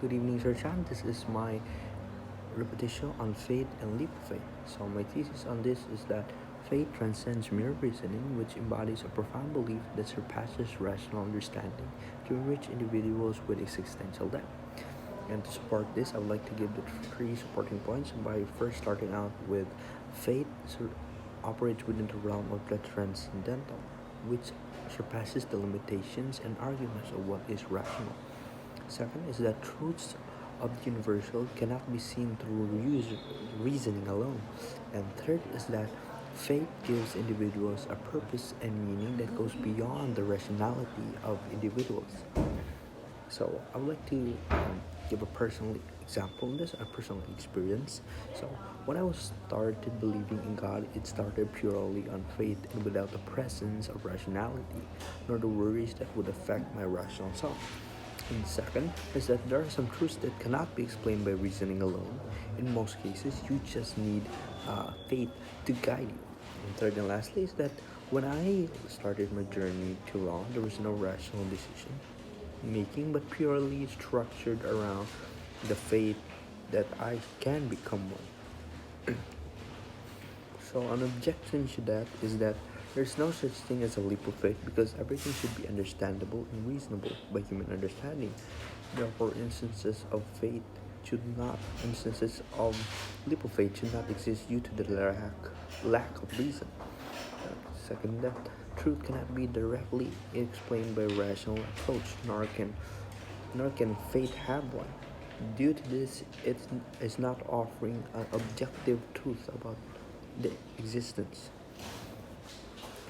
Good evening, Sir Chan. This is my repetition on faith and leap of faith. So, my thesis on this is that faith transcends mere reasoning, which embodies a profound belief that surpasses rational understanding to enrich individuals with existential depth. And to support this, I would like to give the three supporting points by first starting out with faith operates within the realm of the transcendental, which surpasses the limitations and arguments of what is rational. Second is that truths of the universal cannot be seen through reasoning alone. And third is that faith gives individuals a purpose and meaning that goes beyond the rationality of individuals. So I would like to give a personal example in this, a personal experience. So when I was started believing in God, it started purely on faith and without the presence of rationality, nor the worries that would affect my rational self. And second is that there are some truths that cannot be explained by reasoning alone. In most cases, you just need faith to guide you. And third and lastly is that when I started my journey to law, there was no rational decision making, but purely structured around the faith that I can become one. So an objection to that is that there's no such thing as a leap of faith because everything should be understandable and reasonable by human understanding. Therefore, instances of leap of faith should not exist due to the lack of reason. Second, that truth cannot be directly explained by rational approach, nor can faith have one. Due to this, it is not offering an objective truth about the existence.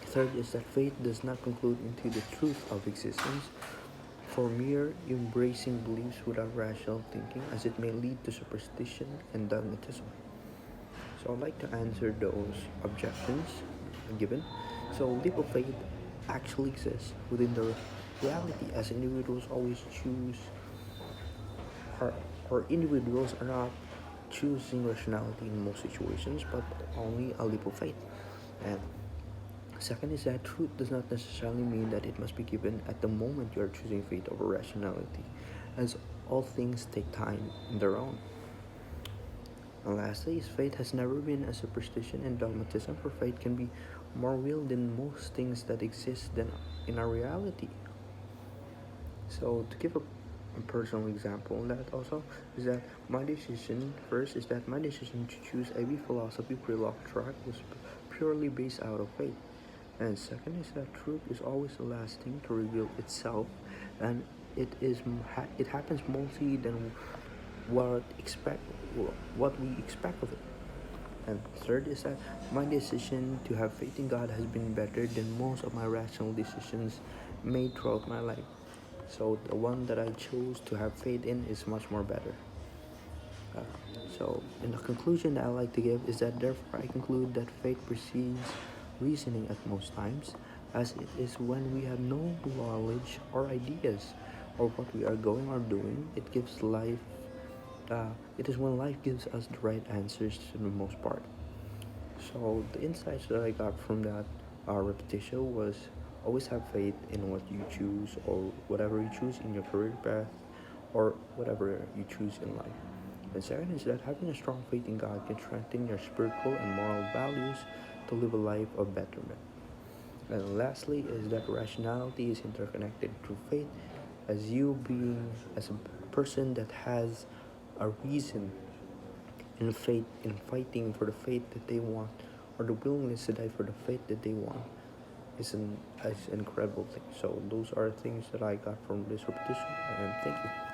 Third is that faith does not conclude into the truth of existence for mere embracing beliefs without rational thinking, as it may lead to superstition and dogmatism. So I'd like to answer those objections given. So leap of faith actually exists within the reality, as individuals always choose, or, or individuals are not choosing rationality in most situations, but only a leap of faith. And second is that truth does not necessarily mean that it must be given at the moment you are choosing faith over rationality, as all things take time in their own. And lastly, is faith has never been a superstition and dogmatism, for faith can be more real than most things that exist than in our reality. So to give a personal example on that also is that my decision first is that my decision to choose AV philosophy pre-law track was purely based out of faith. And second is that truth is always the last thing to reveal itself, and it happens mostly than what expect what we expect of it. And third is that my decision to have faith in God has been better than most of my rational decisions made throughout my life. So the one that I chose to have faith in is much more better. Uh, so in the conclusion that I like to give is that therefore I conclude that faith precedes reasoning at most times, as it is when we have no knowledge or ideas of what we are going or doing. It is when life gives us the right answers to the most part. So the insights that I got from that repetition was always have faith in what you choose or whatever you choose in your career path or whatever you choose in life. And second is that having a strong faith in God can strengthen your spiritual and moral values to live a life of betterment. And lastly is that rationality is interconnected through faith, as you being as a person that has a reason in faith in fighting for the faith that they want, or the willingness to die for the faith that they want, is an incredible thing. So those are things that I got from this repetition, and thank you.